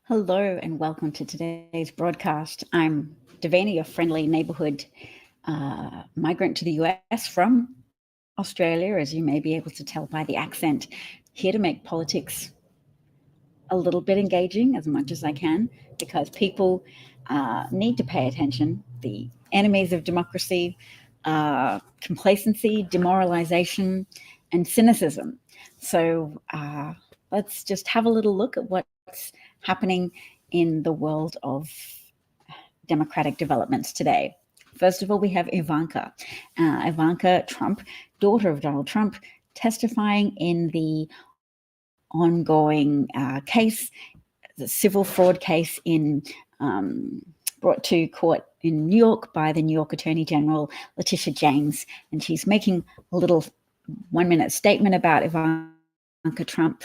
Hello and welcome to today's broadcast. I'm Davina, your friendly neighborhood migrant to the US from Australia, as you may be able to tell by the accent, here to make politics a little bit engaging as much as I can, because people need to pay attention. The enemies of democracy, complacency, demoralization, and cynicism. So let's just have a little look at what's happening in the world of democratic developments today. First of all, we have Ivanka Trump, daughter of Donald Trump, testifying in the ongoing case, the civil fraud case brought to court in New York by the New York Attorney General, Letitia James. And she's making a little 1-minute statement about Ivanka Trump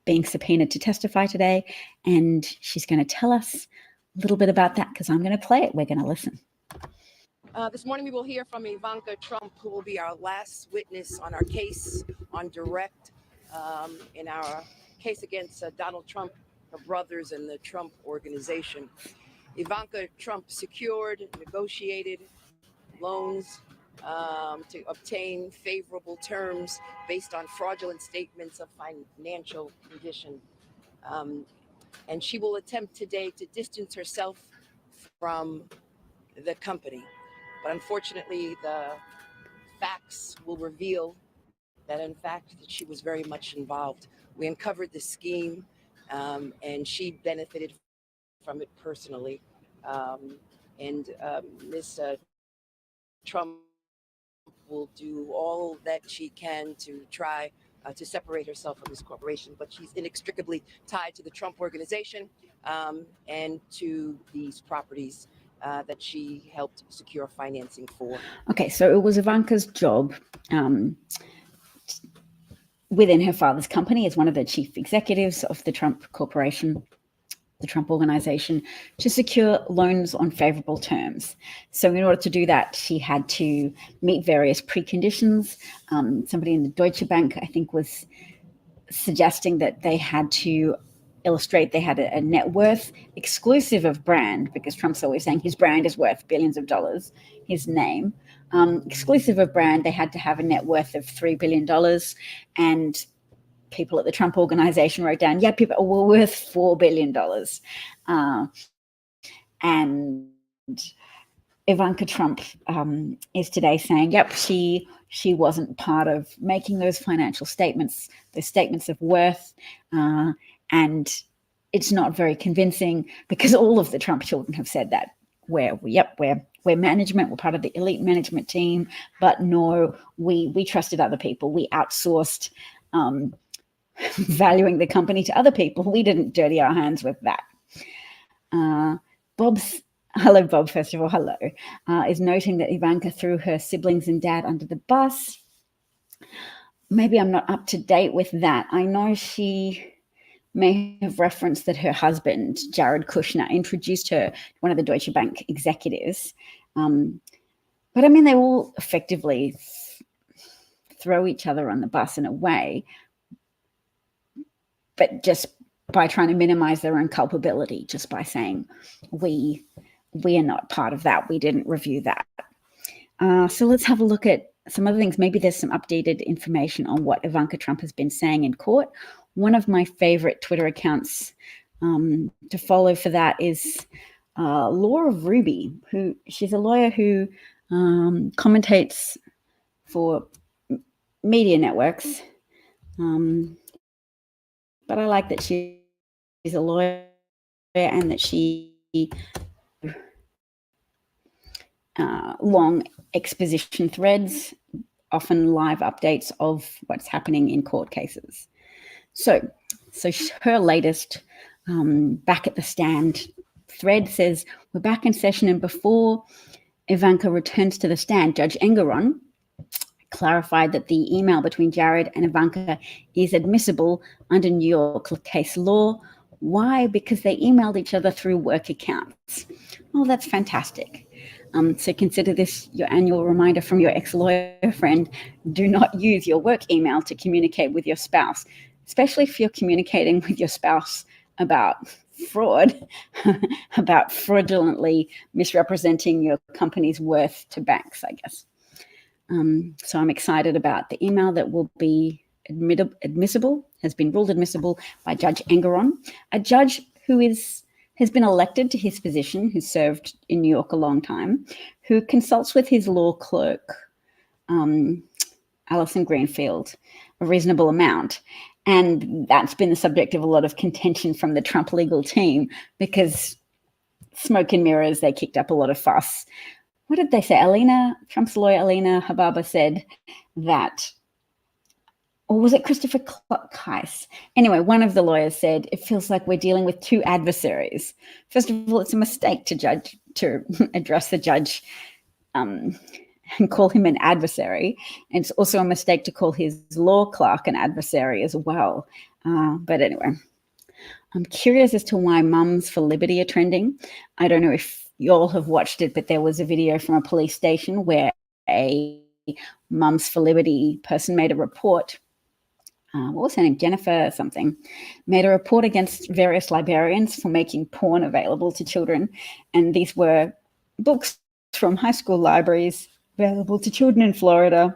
being subpoenaed to testify today. And she's going to tell us a little bit about that because I'm going to play it. We're going to listen. This morning we will hear from Ivanka Trump, who will be our last witness on our case on direct in our case against Donald Trump, her brothers, and the Trump Organization. Ivanka Trump secured, negotiated loans to obtain favorable terms based on fraudulent statements of financial condition. And she will attempt today to distance herself from the company. But unfortunately, the facts will reveal that, in fact, that she was very much involved. We uncovered the scheme, and she benefited from it personally. Ms. Trump will do all that she can to try to separate herself from this corporation, but she's inextricably tied to the Trump Organization and to these properties that she helped secure financing for. Okay, so it was Ivanka's job within her father's company as one of the chief executives of the Trump Corporation, the Trump Organization, to secure loans on favorable terms. So in order to do that, she had to meet various preconditions. Somebody in the Deutsche Bank, I think, was suggesting that they had to illustrate they had a net worth exclusive of brand, because Trump's always saying his brand is worth billions of dollars, his name. Exclusive of brand, they had to have a net worth of $3 billion. And people at the Trump Organization wrote down, people were worth $4 billion. And Ivanka Trump is today saying, she wasn't part of making those financial statements, those statements of worth. And it's not very convincing, because all of the Trump children have said that. We're management, we're part of the elite management team, but no, we trusted other people. We outsourced valuing the company to other people. We didn't dirty our hands with that. Hello, Bob, first of all, hello, is noting that Ivanka threw her siblings and dad under the bus. Maybe I'm not up to date with that. I know she may have referenced that her husband, Jared Kushner, introduced her to one of the Deutsche Bank executives. But I mean, they all effectively throw each other on the bus in a way, but just by trying to minimize their own culpability, just by saying, we are not part of that. We didn't review that. So let's have a look at some other things. Maybe there's some updated information on what Ivanka Trump has been saying in court. One of my favorite Twitter accounts to follow for that is Laura Ruby, she's a lawyer who commentates for media networks. But I like that she's a lawyer and that she long exposition threads, often live updates of what's happening in court cases. So her latest back at the stand thread says, we're back in session, and before Ivanka returns to the stand, Judge Engoron clarified that the email between Jared and Ivanka is admissible under New York case law. Why? Because they emailed each other through work accounts. Oh, that's fantastic. So consider this your annual reminder from your ex-lawyer friend. Do not use your work email to communicate with your spouse, especially if you're communicating with your spouse about fraud, about fraudulently misrepresenting your company's worth to banks, I guess. So I'm excited about the email that will be admissible, has been ruled admissible by Judge Engoron, a judge who has been elected to his position, who served in New York a long time, who consults with his law clerk, Alison Greenfield, a reasonable amount. And that's been the subject of a lot of contention from the Trump legal team, because smoke and mirrors, they kicked up a lot of fuss. What did they say? Trump's lawyer, Alina Hababa, said that, or was it Christopher Keiss? Anyway, one of the lawyers said, it feels like we're dealing with two adversaries. First of all, it's a mistake to address the judge and call him an adversary. And it's also a mistake to call his law clerk an adversary as well. But anyway, I'm curious as to why Mums for Liberty are trending. I don't know if you all have watched it, but there was a video from a police station where a Mums for Liberty person made a report. What was her name? Jennifer something, made a report against various librarians for making porn available to children. And these were books from high school libraries available to children in Florida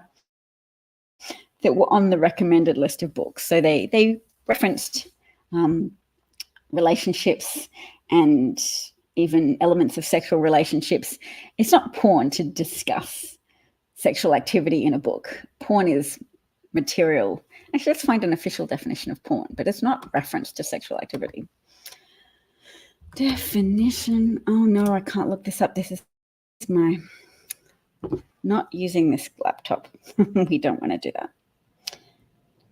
that were on the recommended list of books. So they referenced relationships and even elements of sexual relationships. It's not porn to discuss sexual activity in a book. Porn is material. Actually, let's find an official definition of porn, but it's not reference to sexual activity. Definition. Oh no, I can't look this up. This is my not using this laptop. We don't want to do that.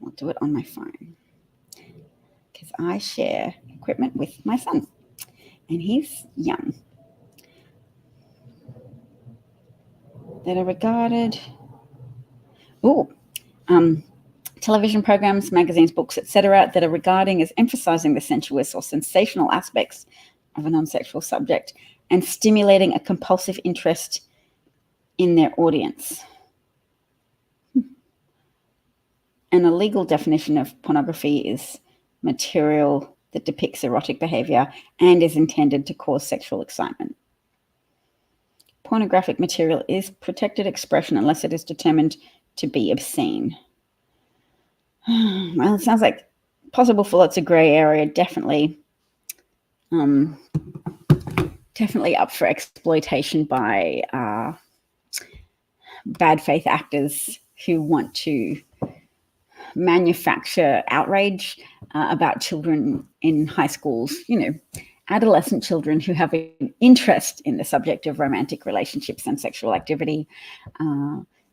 I'll do it on my phone because I share equipment with my son and he's young. That are regarded, television programs, magazines, books, etc., that are regarding as emphasizing the sensuous or sensational aspects of a non-sexual subject and stimulating a compulsive interest in their audience. And a legal definition of pornography is material that depicts erotic behavior and is intended to cause sexual excitement. Pornographic material is protected expression unless it is determined to be obscene. Well, it sounds like possible for lots of gray area. Definitely up for exploitation by bad faith actors who want to manufacture outrage about children in high schools, adolescent children who have an interest in the subject of romantic relationships and sexual activity,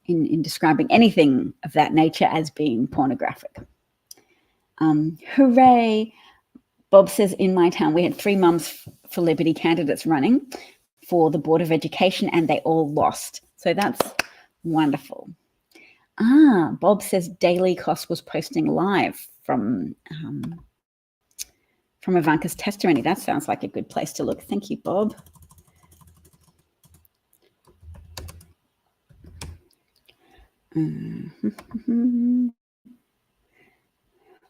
in describing anything of that nature as being pornographic. Hooray. Bob says, in my town, we had 3 Mums for Liberty candidates running for the Board of Education and they all lost. So that's wonderful. Bob says Daily Kos was posting live from Ivanka's testimony. That sounds like a good place to look. Thank you, Bob.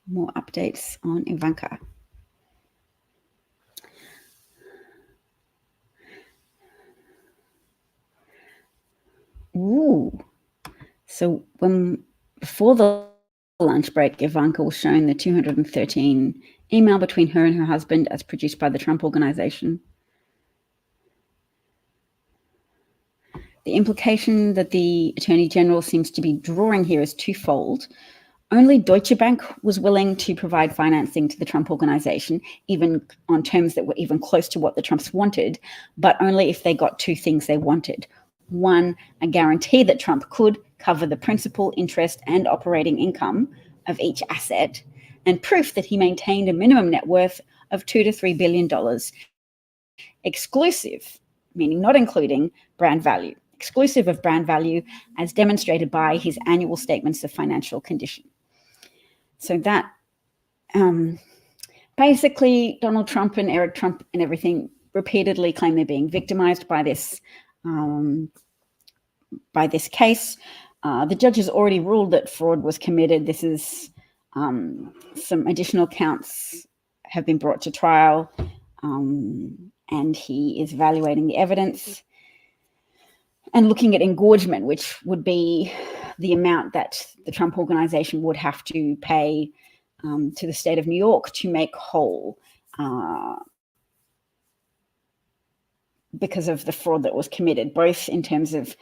More updates on Ivanka. So before the lunch break, Ivanka was showing the 213 email between her and her husband as produced by the Trump Organization. The implication that the Attorney General seems to be drawing here is twofold. Only Deutsche Bank was willing to provide financing to the Trump Organization, even on terms that were even close to what the Trumps wanted, but only if they got 2 things they wanted. 1, a guarantee that Trump could cover the principal, interest, and operating income of each asset, and proof that he maintained a minimum net worth of $2 to $3 billion, exclusive, meaning not including brand value, exclusive of brand value as demonstrated by his annual statements of financial condition. So that basically Donald Trump and Eric Trump and everything repeatedly claim they're being victimized by this case. The judge has already ruled that fraud was committed. This is some additional counts have been brought to trial, and he is evaluating the evidence and looking at engorgement, which would be the amount that the Trump Organization would have to pay to the state of New York to make whole because of the fraud that was committed, both in terms of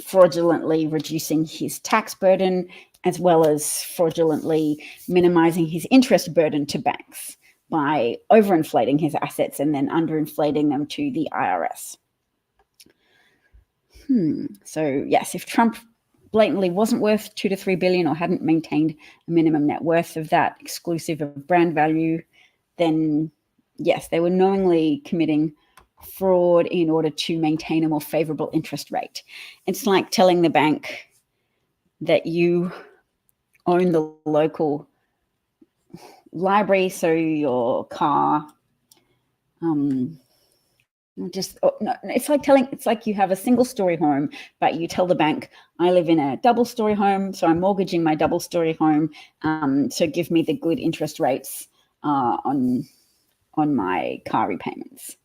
fraudulently reducing his tax burden as well as fraudulently minimizing his interest burden to banks by overinflating his assets and then underinflating them to the IRS. So yes, if Trump blatantly wasn't worth $2 to $3 billion or hadn't maintained a minimum net worth of that exclusive of brand value, then yes, they were knowingly committing fraud in order to maintain a more favorable interest rate. It's like telling the bank that you own the local library, so your car it's like you have a single story home, but you tell the bank, I live in a double story home, so I'm mortgaging my double story home, so give me the good interest rates on my car repayments.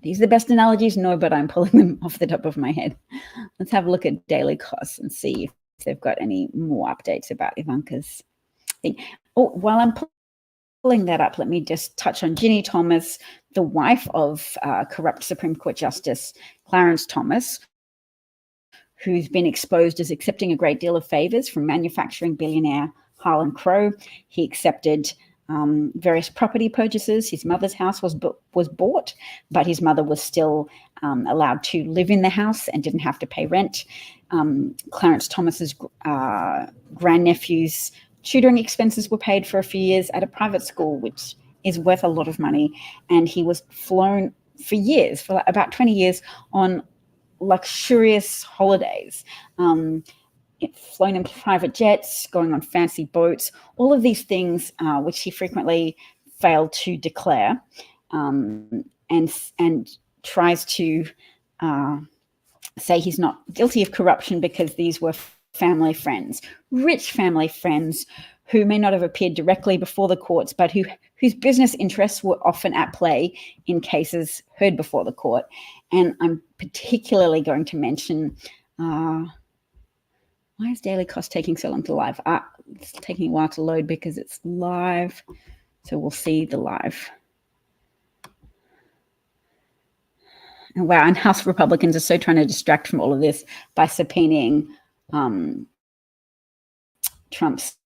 These are the best analogies? No, but I'm pulling them off the top of my head. Let's have a look at daily costs and see if they've got any more updates about Ivanka's thing. Oh, while I'm pulling that up, let me just touch on Ginny Thomas, the wife of corrupt Supreme Court Justice Clarence Thomas, who's been exposed as accepting a great deal of favors from manufacturing billionaire Harlan Crow. He accepted various property purchases. His mother's house was bought, but his mother was still allowed to live in the house and didn't have to pay rent. Clarence Thomas's grandnephew's tutoring expenses were paid for a few years at a private school, which is worth a lot of money. And he was flown for years, for about 20 years, on luxurious holidays. Flown in private jets, going on fancy boats, all of these things which he frequently failed to declare, and tries to say he's not guilty of corruption because these were family friends, rich family friends who may not have appeared directly before the courts, but whose business interests were often at play in cases heard before the court. And I'm particularly going to mention why is Daily Cost taking so long to live? It's taking a while to load because it's live. So we'll see the live. And wow, and House Republicans are so trying to distract from all of this by subpoenaing Trump's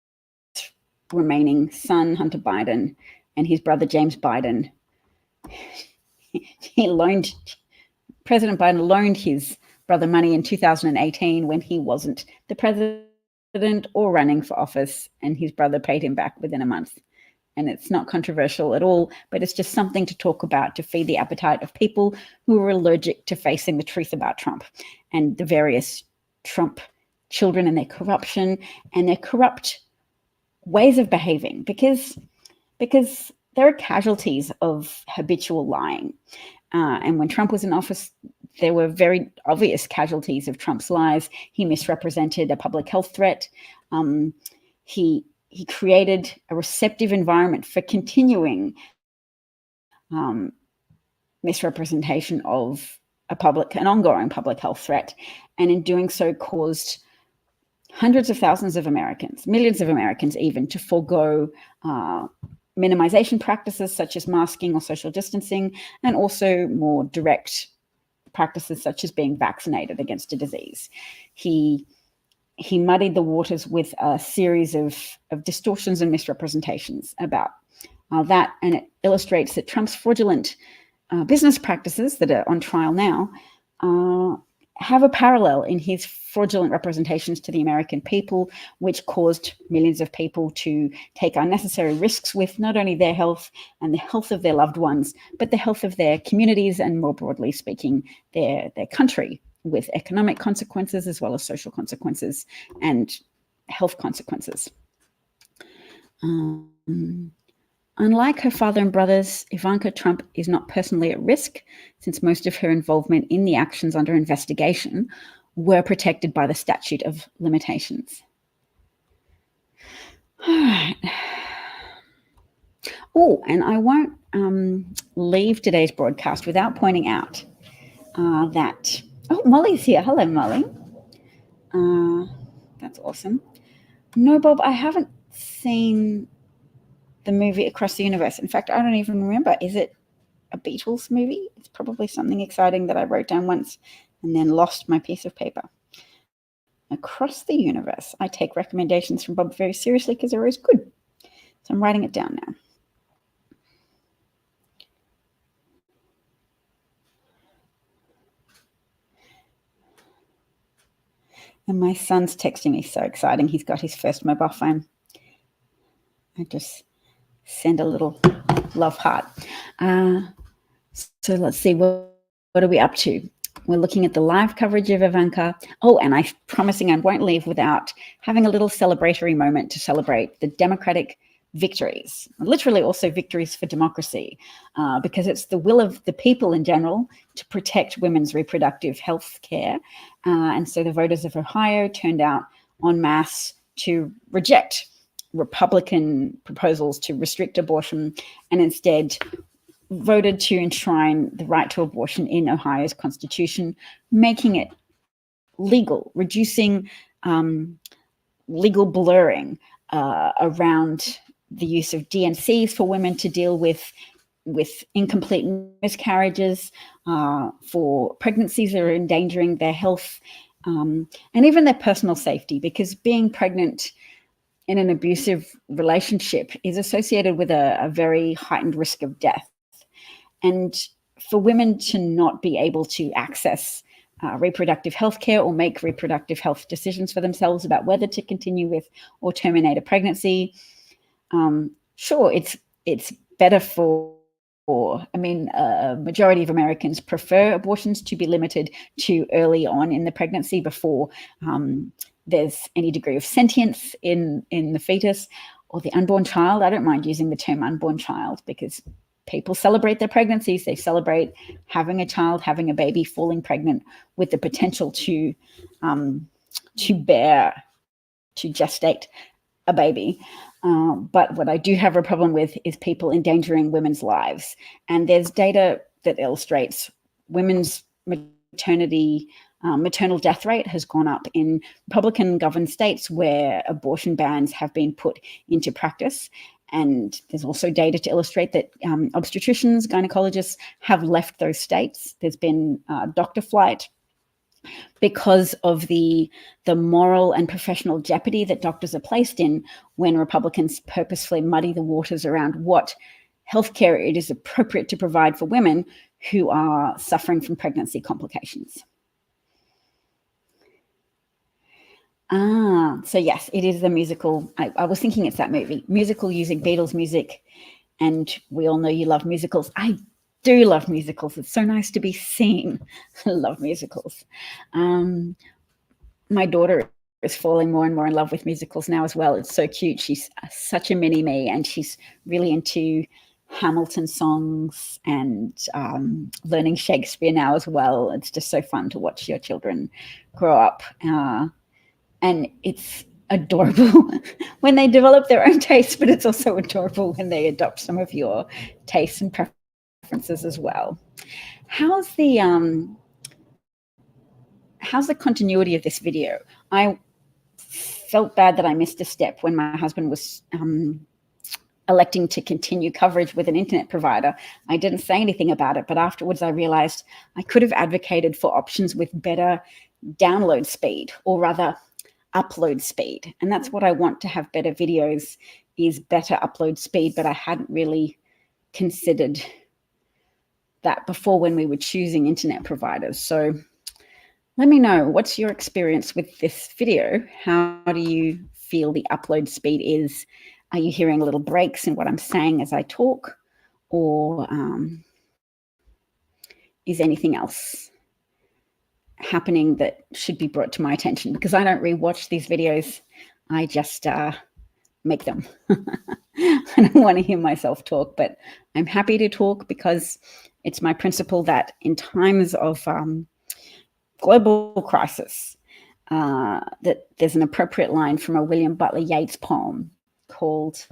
remaining son, Hunter Biden, and his brother, James Biden. President Biden loaned his brother money in 2018 when he wasn't the president or running for office, and his brother paid him back within a month. And it's not controversial at all, but it's just something to talk about to feed the appetite of people who are allergic to facing the truth about Trump and the various Trump children and their corruption and their corrupt ways of behaving, because there are casualties of habitual lying. And when Trump was in office, there were very obvious casualties of Trump's lies. He misrepresented a public health threat. He created a receptive environment for continuing misrepresentation of an ongoing public health threat. And in doing so caused hundreds of thousands of Americans, millions of Americans even, to forego minimization practices such as masking or social distancing, and also more direct practices such as being vaccinated against a disease. He muddied the waters with a series of distortions and misrepresentations about that, and it illustrates that Trump's fraudulent business practices that are on trial now have a parallel in his fraudulent representations to the American people, which caused millions of people to take unnecessary risks with not only their health and the health of their loved ones, but the health of their communities and, more broadly speaking, their country, with economic consequences as well as social consequences and health consequences. Unlike her father and brothers, Ivanka Trump is not personally at risk, since most of her involvement in the actions under investigation were protected by the statute of limitations. All right. Oh, and I won't leave today's broadcast without pointing out that, oh, Molly's here. Hello, Molly. That's awesome. No, Bob, I haven't seen the movie Across the Universe. In fact, I don't even remember. Is it a Beatles movie? It's probably something exciting that I wrote down once and then lost my piece of paper. Across the Universe. I take recommendations from Bob very seriously because they're always good. So I'm writing it down now. And my son's texting me, so exciting. He's got his first mobile phone. I just send a little love heart. So let's see, what are we up to? We're looking at the live coverage of Ivanka. Oh, and I'm promising I won't leave without having a little celebratory moment to celebrate the Democratic victories, literally also victories for democracy, because it's the will of the people in general to protect women's reproductive health care. And so the voters of Ohio turned out en masse to reject Republican proposals to restrict abortion and instead voted to enshrine the right to abortion in Ohio's constitution, making it legal, reducing legal blurring around the use of DNCs for women to deal with incomplete miscarriages, for pregnancies that are endangering their health, and even their personal safety, because being pregnant in an abusive relationship is associated with a very heightened risk of death. And for women to not be able to access reproductive health care or make reproductive health decisions for themselves about whether to continue with or terminate a pregnancy, sure, it's better for, a majority of Americans prefer abortions to be limited to early on in the pregnancy before there's any degree of sentience in the fetus or the unborn child. I don't mind using the term unborn child because people celebrate their pregnancies. They celebrate having a child, having a baby, falling pregnant with the potential to gestate a baby. But what I do have a problem with is people endangering women's lives. And there's data that illustrates women's maternal death rate has gone up in Republican-governed states where abortion bans have been put into practice. And there's also data to illustrate that obstetricians, gynecologists have left those states. There's been doctor flight because of the moral and professional jeopardy that doctors are placed in when Republicans purposefully muddy the waters around what healthcare it is appropriate to provide for women who are suffering from pregnancy complications. So yes, it is the musical. I was thinking it's that musical using Beatles music, and we all know you love musicals. I do love musicals. It's so nice to be seen. I love musicals. My daughter is falling more and more in love with musicals now as well. It's so cute. She's such a mini me, and she's really into Hamilton songs and learning Shakespeare now as well. It's just so fun to watch your children grow up. And it's adorable when they develop their own tastes, but it's also adorable when they adopt some of your tastes and preferences as well. How's the continuity of this video? I felt bad that I missed a step when my husband was electing to continue coverage with an internet provider. I didn't say anything about it, but afterwards I realized I could have advocated for options with better download speed, or rather upload speed. And that's what I want to have better videos, is better upload speed, but I hadn't really considered that before when we were choosing internet providers. So let me know, what's your experience with this video? How do you feel the upload speed is? Are you hearing little breaks in what I'm saying as I talk? Or is anything else happening that should be brought to my attention? Because I don't rewatch these videos. I just make them. I don't want to hear myself talk, but I'm happy to talk because it's my principle that in times of global crisis, that there's an appropriate line from a William Butler Yeats poem called,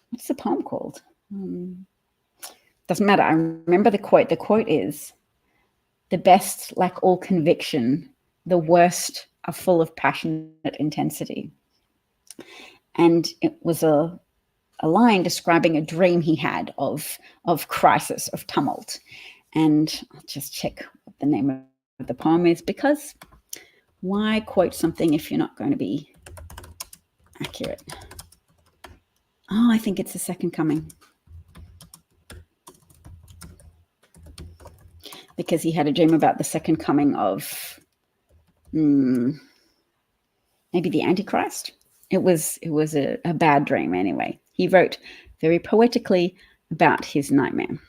what's the poem called? Doesn't matter. I remember the quote. The quote is, "The best lack all conviction, the worst are full of passionate intensity." And it was a line describing a dream he had of crisis, of tumult. And I'll just check what the name of the poem is, because why quote something if you're not going to be accurate? Oh, I think it's The Second Coming. Because he had a dream about the second coming of maybe the Antichrist. It was a bad dream anyway. He wrote very poetically about his nightmare.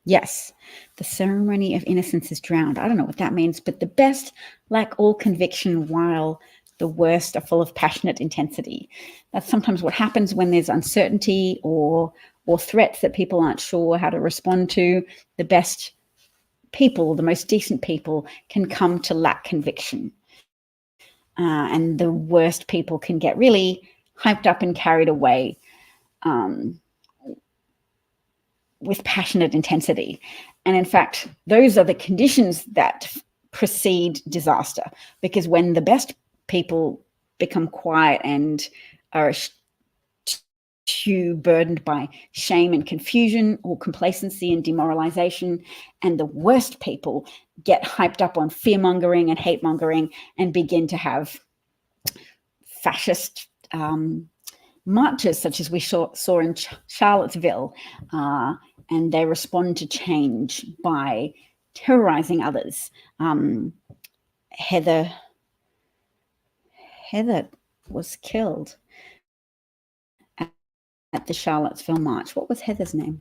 Yes, the ceremony of innocence is drowned. I don't know what that means, but the best lack all conviction, while the worst are full of passionate intensity. That's sometimes what happens when there's uncertainty or threats that people aren't sure how to respond to. The best people, the most decent people, can come to lack conviction. And the worst people can get really hyped up and carried away with passionate intensity. And in fact, those are the conditions that precede disaster, because when the best people become quiet and are too burdened by shame and confusion or complacency and demoralization, and the worst people get hyped up on fear-mongering and hate-mongering and begin to have fascist marches, such as we saw in Charlottesville, and they respond to change by terrorizing others. Heather was killed at the Charlottesville march. What was Heather's name?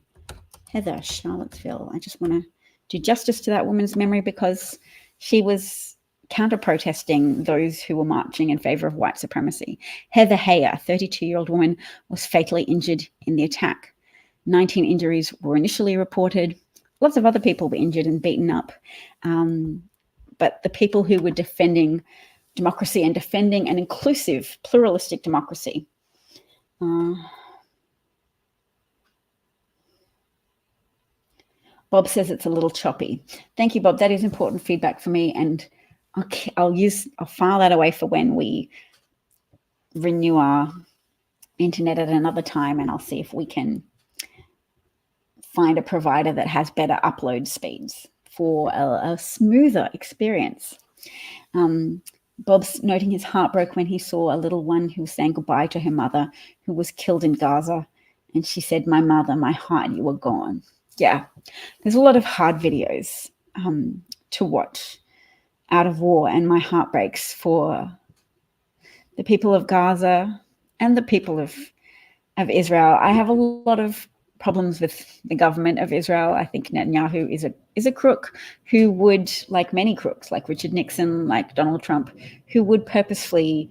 Heather Charlottesville. I just want to do justice to that woman's memory, because she was counter-protesting those who were marching in favor of white supremacy. Heather Heyer, a 32-year-old woman, was fatally injured in the attack. 19 injuries were initially reported. Lots of other people were injured and beaten up. But the people who were defending democracy and defending an inclusive, pluralistic democracy. Bob says it's a little choppy. Thank you, Bob. That is important feedback for me, and I'll file that away for when we renew our internet at another time, and I'll see if we can find a provider that has better upload speeds for a smoother experience. Bob's noting his heart broke when he saw a little one who was saying goodbye to her mother, who was killed in Gaza. And she said, "My mother, my heart, you were gone." Yeah, there's a lot of hard videos to watch out of war, and my heart breaks for the people of Gaza and the people of Israel. I have a lot of problems with the government of Israel. I think Netanyahu is a crook who would, like many crooks, like Richard Nixon, like Donald Trump, who would purposefully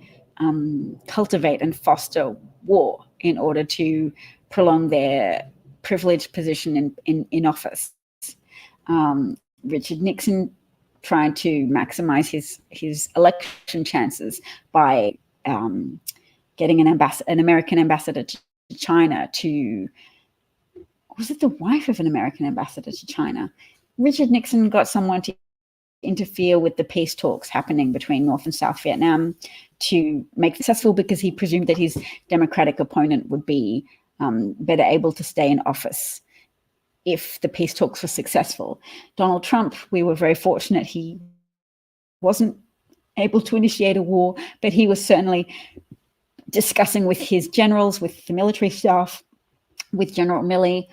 cultivate and foster war in order to prolong their privileged position in office. Richard Nixon tried to maximize his election chances by getting an American ambassador to China to, was it the wife of an American ambassador to China? Richard Nixon got someone to interfere with the peace talks happening between North and South Vietnam to make it successful, because he presumed that his Democratic opponent would be better able to stay in office if the peace talks were successful. Donald Trump, we were very fortunate he wasn't able to initiate a war, but he was certainly discussing with his generals, with the military staff, with General Milley,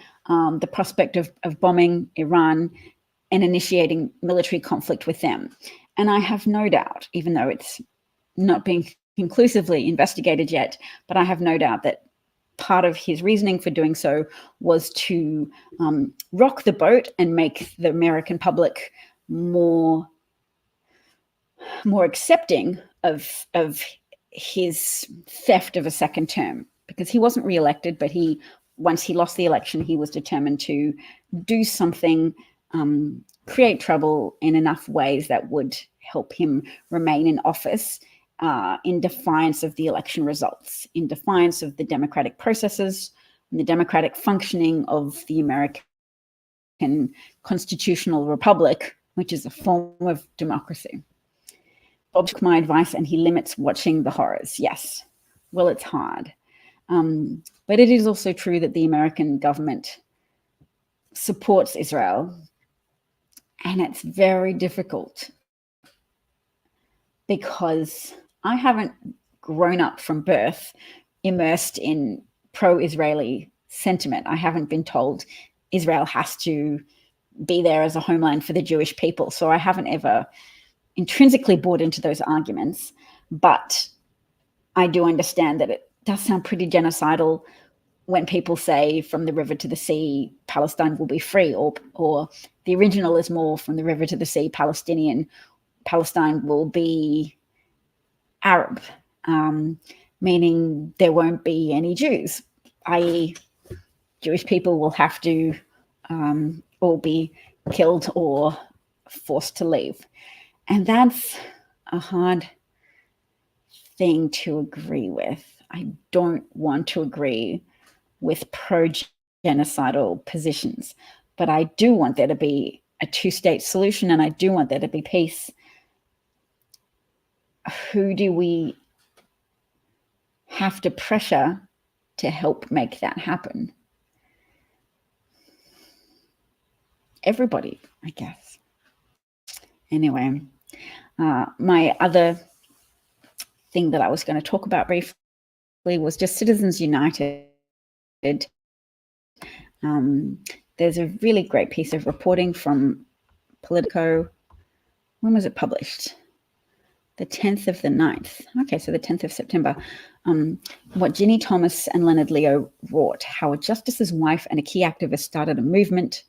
the prospect of bombing Iran and initiating military conflict with them. And I have no doubt, even though it's not being conclusively investigated yet, but I have no doubt that part of his reasoning for doing so was to rock the boat and make the American public more accepting of his theft of a second term, because he wasn't reelected, but once he lost the election, he was determined to do something, create trouble in enough ways that would help him remain in office, in defiance of the election results, in defiance of the democratic processes, and the democratic functioning of the American constitutional republic, which is a form of democracy. Bob took my advice and he limits watching the horrors. Yes, well, it's hard. But it is also true that the American government supports Israel, and it's very difficult because I haven't grown up from birth immersed in pro-Israeli sentiment. I haven't been told Israel has to be there as a homeland for the Jewish people. So I haven't ever intrinsically bought into those arguments, but I do understand that it does sound pretty genocidal when people say from the river to the sea, Palestine will be free, or the original is more from the river to the sea, Palestine will be Arab, meaning there won't be any Jews, i.e. Jewish people will have to all be killed or forced to leave. And that's a hard thing to agree with. I don't want to agree with pro-genocidal positions, but I do want there to be a two-state solution, and I do want there to be peace. Who do we have to pressure to help make that happen? Everybody, I guess. Anyway, my other thing that I was going to talk about briefly was just Citizens United. There's a really great piece of reporting from Politico. When was it published? The 10th of the 9th. Okay, so the 10th of September. What Ginny Thomas and Leonard Leo wrought, how a justice's wife and a key activist started a movement.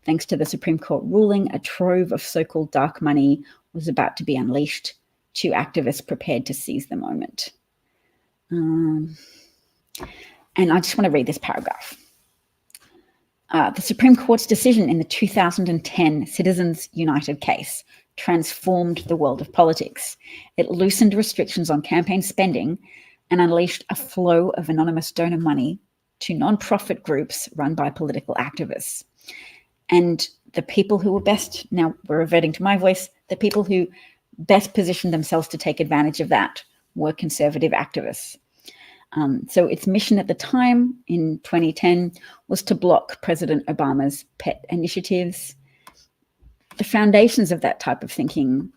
Thanks to the Supreme Court ruling, a trove of so-called dark money was about to be unleashed. Two activists prepared to seize the moment. And I just want to read this paragraph. The Supreme Court's decision in the 2010 Citizens United case transformed the world of politics. It loosened restrictions on campaign spending and unleashed a flow of anonymous donor money to nonprofit groups run by political activists. And the people who were best, now we're reverting to my voice, the people who best positioned themselves to take advantage of that were conservative activists. So its mission at the time in 2010 was to block President Obama's pet initiatives. The foundations of that type of thinking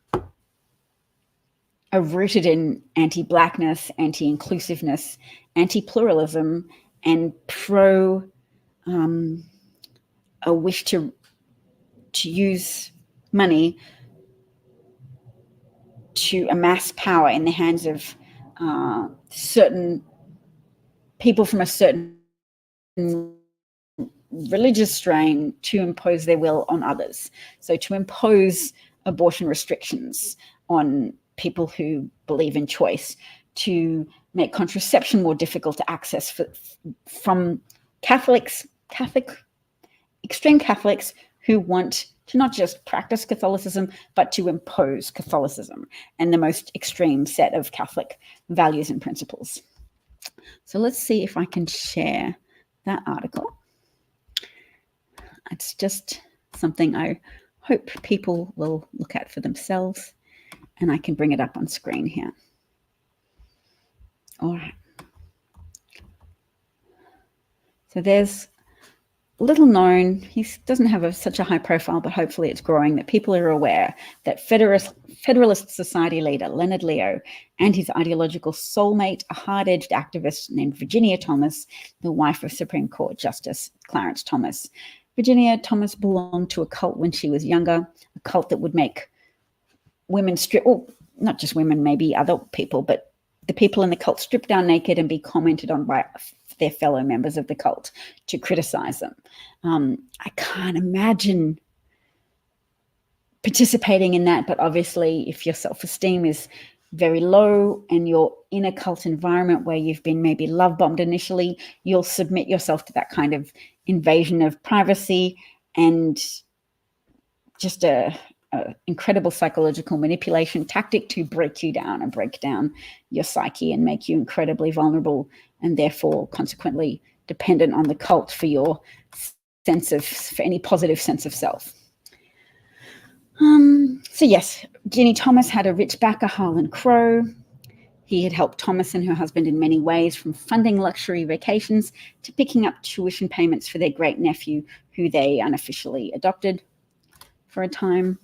are rooted in anti-Blackness, anti-inclusiveness, anti-pluralism, and a wish to use money to amass power in the hands of certain people from a certain religious strain to impose their will on others. So to impose abortion restrictions on people who believe in choice, to make contraception more difficult to access from extreme Catholics who want to not just practice Catholicism, but to impose Catholicism and the most extreme set of Catholic values and principles. So let's see if I can share that article. It's just something I hope people will look at for themselves, and I can bring it up on screen here. All right. So there's little known, he doesn't have such a high profile, but hopefully it's growing, that people are aware that Federalist Society leader Leonard Leo and his ideological soulmate, a hard-edged activist named Virginia Thomas, the wife of Supreme Court Justice Clarence Thomas. Virginia Thomas belonged to a cult when she was younger, a cult that would make women strip, or not just women, maybe other people, but the people in the cult strip down naked and be commented on by their fellow members of the cult to criticize them. I can't imagine participating in that, but obviously if your self-esteem is very low and you're in a cult environment where you've been maybe love bombed initially, you'll submit yourself to that kind of invasion of privacy and just a incredible psychological manipulation tactic to break you down and break down your psyche and make you incredibly vulnerable, and therefore consequently dependent on the cult for your for any positive sense of self. So yes, Ginny Thomas had a rich backer, Harlan Crow. He had helped Thomas and her husband in many ways, from funding luxury vacations to picking up tuition payments for their great nephew, who they unofficially adopted for a time.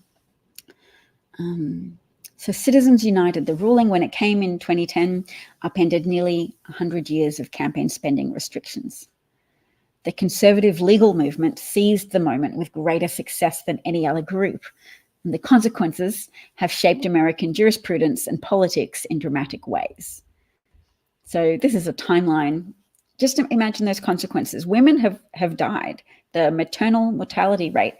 So Citizens United, the ruling when it came in 2010, upended nearly 100 years of campaign spending restrictions. The conservative legal movement seized the moment with greater success than any other group. And the consequences have shaped American jurisprudence and politics in dramatic ways. So this is a timeline. Just imagine those consequences. Women have died. The maternal mortality rate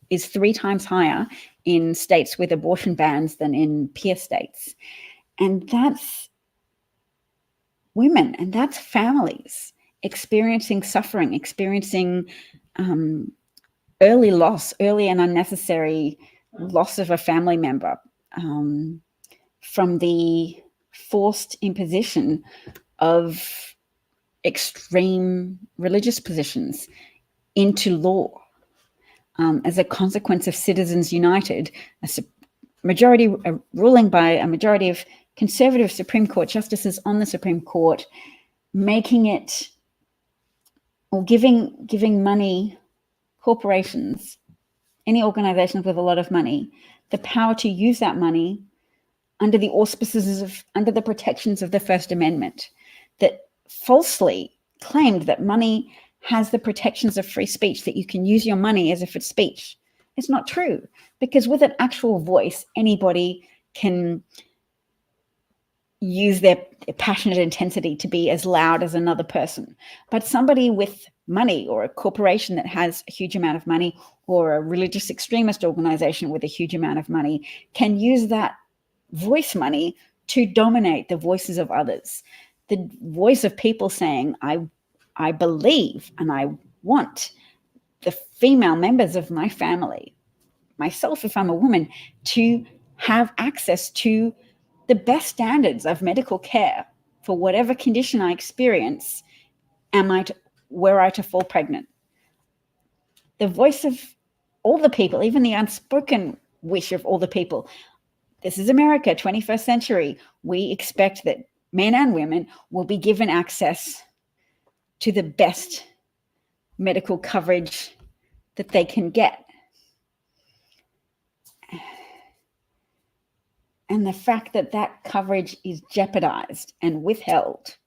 is 3 times higher in states with abortion bans than in peer states. And that's women, and that's families experiencing suffering, experiencing early and unnecessary loss of a family member, from the forced imposition of extreme religious positions into law. As a consequence of Citizens United, a ruling by a majority of conservative Supreme Court justices on the Supreme Court, making it, or giving money, corporations, any organizations with a lot of money, the power to use that money under the auspices under the protections of the First Amendment, that falsely claimed that money has the protections of free speech, that you can use your money as if it's speech. It's not true, because with an actual voice, anybody can use their passionate intensity to be as loud as another person. But somebody with money, or a corporation that has a huge amount of money, or a religious extremist organization with a huge amount of money, can use that voice money to dominate the voices of others. The voice of people saying, I believe and I want the female members of my family, myself if I'm a woman, to have access to the best standards of medical care for whatever condition I experience. Were I to fall pregnant? The voice of all the people, even the unspoken wish of all the people. This is America, 21st century. We expect that men and women will be given access to the best medical coverage that they can get. And the fact that that coverage is jeopardized and withheld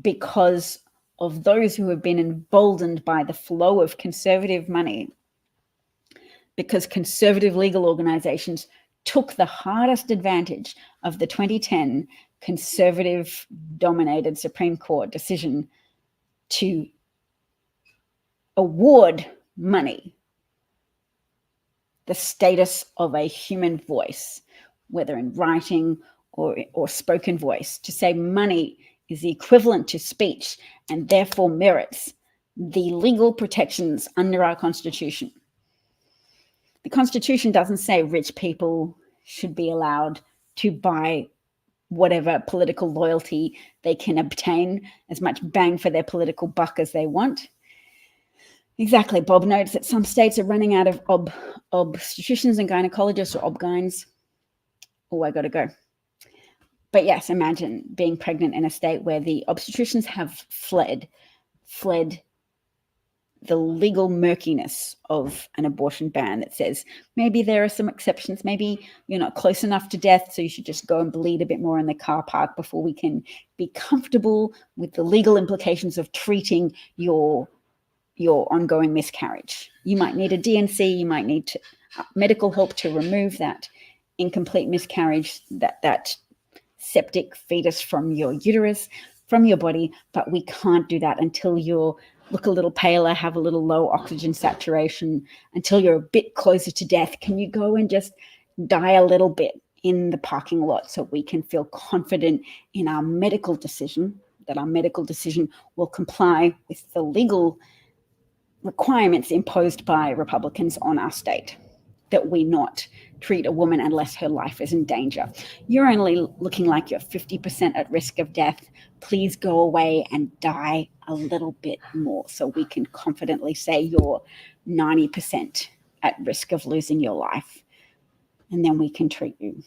because of those who have been emboldened by the flow of conservative money, because conservative legal organizations took the hardest advantage of the 2010 conservative-dominated Supreme Court decision to award money the status of a human voice, whether in writing or spoken voice, to say money is the equivalent to speech and therefore merits the legal protections under our Constitution. The Constitution doesn't say rich people should be allowed to buy whatever political loyalty they can obtain, as much bang for their political buck as they want. Exactly. Bob notes that some states are running out of obstetricians and gynecologists, or obgyns. Oh, I got to go. But yes, imagine being pregnant in a state where the obstetricians have fled the legal murkiness of an abortion ban that says maybe there are some exceptions, maybe you're not close enough to death, so you should just go and bleed a bit more in the car park before we can be comfortable with the legal implications of treating your ongoing miscarriage. You might need a DNC, you might need medical help to remove that incomplete miscarriage, that septic fetus from your uterus, from your body, but we can't do that until you look a little paler, have a little low oxygen saturation, until you're a bit closer to death. Can you go and just die a little bit in the parking lot so we can feel confident in our medical decision, that our medical decision will comply with the legal requirements imposed by Republicans on our state? that we not treat a woman unless her life is in danger. You're only looking like you're 50% at risk of death. Please go away and die a little bit more so we can confidently say you're 90% at risk of losing your life. And then we can treat you.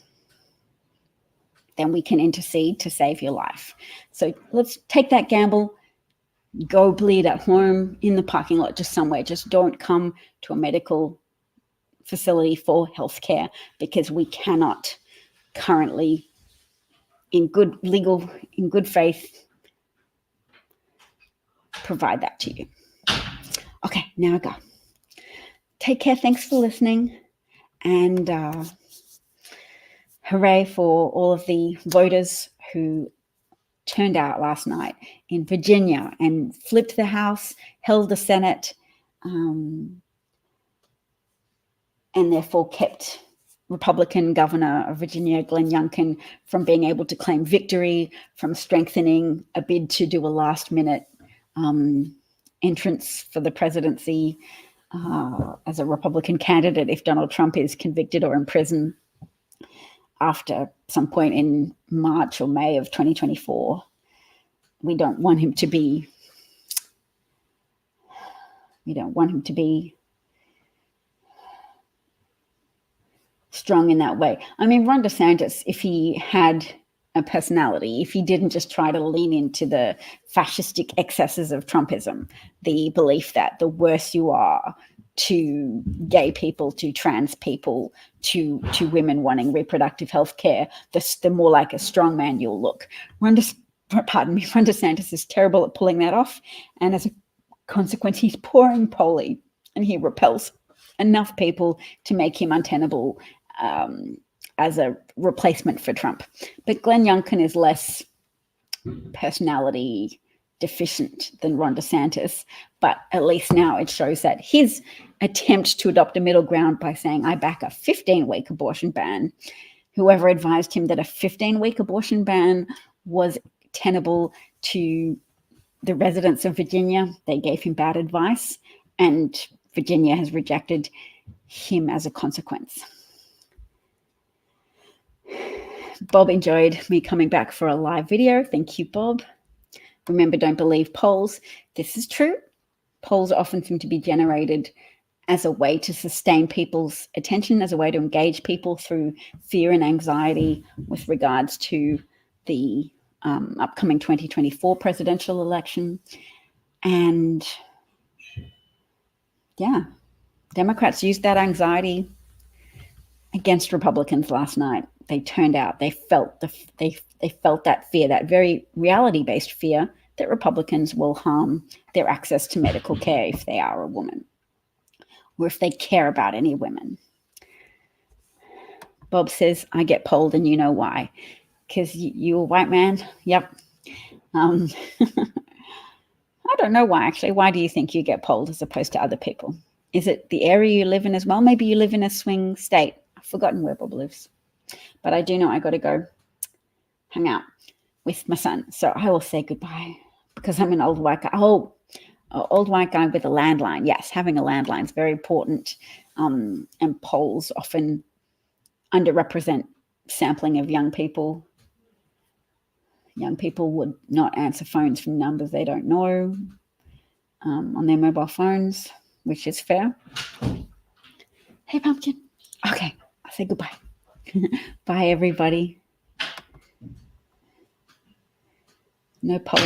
Then we can intercede to save your life. So let's take that gamble. Go bleed at home, in the parking lot, just somewhere. Just don't come to a medical facility for healthcare, because we cannot currently, in good faith, provide that to you. Okay, now I go. Take care. Thanks for listening. And hooray for all of the voters who turned out last night in Virginia and flipped the House, held the Senate, and therefore kept Republican Governor of Virginia, Glenn Youngkin, from being able to claim victory, from strengthening a bid to do a last-minute entrance for the presidency as a Republican candidate if Donald Trump is convicted or in prison after some point in March or May of 2024. We don't want him to be strong in that way. I mean, Ron DeSantis, if he had a personality, if he didn't just try to lean into the fascistic excesses of Trumpism, the belief that the worse you are to gay people, to trans people, to women wanting reproductive health care, the more like a strong man you'll look. Ron DeSantis is terrible at pulling that off, and as a consequence, he's poor and poorly, and he repels enough people to make him untenable as a replacement for Trump. But Glenn Youngkin is less personality deficient than Ron DeSantis, but at least now it shows that his attempt to adopt a middle ground by saying, I back a 15-week abortion ban, whoever advised him that a 15-week abortion ban was tenable to the residents of Virginia, they gave him bad advice, and Virginia has rejected him as a consequence. Bob enjoyed me coming back for a live video. Thank you, Bob. Remember, don't believe polls. This is true. Polls often seem to be generated as a way to sustain people's attention, as a way to engage people through fear and anxiety with regards to the upcoming 2024 presidential election. And yeah, Democrats used that anxiety against Republicans last night. They turned out, they felt that fear, that very reality-based fear that Republicans will harm their access to medical care if they are a woman, or if they care about any women. Bob says, I get polled and you know why. Because you're a white man? Yep. I don't know why, actually. Why do you think you get polled as opposed to other people? Is it the area you live in as well? Maybe you live in a swing state. I've forgotten where Bob lives. But I do know I got to go hang out with my son. So I will say goodbye because I'm an old white guy. Oh, old white guy with a landline. Yes, having a landline is very important. And polls often underrepresent sampling of young people. Young people would not answer phones from numbers they don't know on their mobile phones, which is fair. Hey, Pumpkin. Okay, I'll say goodbye. Bye, everybody. No pollen.